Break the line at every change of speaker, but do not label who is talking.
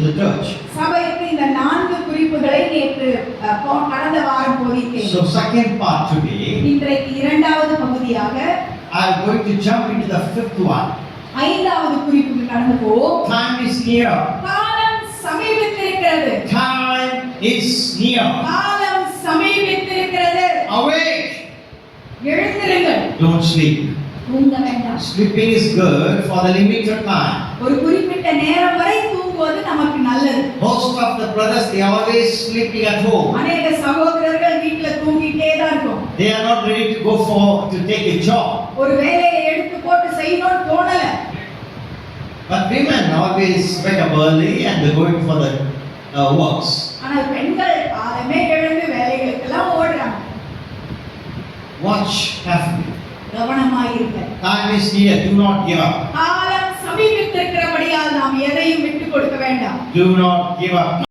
the church.
சபைக்கு இந்த 4 குறிப்புகளை நேற்று கடந்த வாரம் போதித்தேன்.
So second part today,
இன்றைக்கு இரண்டாவது பகுதியாக
I am going to jump into the fifth one.
ஐந்தாவது குறிப்புக்கு கடந்து போவோம்.
Time is near.
காலம் சமீபித்திருக்கிறது.
Time is near.
காலம் சமீபித்திருக்கிறது.
Awake.
எழுந்திருங்கள்.
Don't sleep.
தூங்க வேண்டாம்.
Sleeping is good for the limited time.
ஒரு குறிப்பிட்ட நேரம் வரை தூங்குவது நமக்கு நல்லது.
Most of the brothers, they are always sleeping at home.
அநேக சகோதரர்கள் வீட்ல தூங்கிட்டே தான் இருக்கும்.
They are not ready to take a job.
ஒரு வேலையை எடுத்து போட்டு செய்யணும்னு தோணல.
But women always wake up early and they going for the works.
ஆனால் பெண்கள் காலமே எழுந்து வேலைகளுக்கெல்லாம் ஓடுறாங்க.
Watch carefully.
கவனமாயிருங்கள்.
Time is near. Do not give up.
காலம் சமீபித்திருக்கிறபடியால் நாம் எதையும் விட்டுக் கொடுக்க வேண்டாம்.
Do not give up.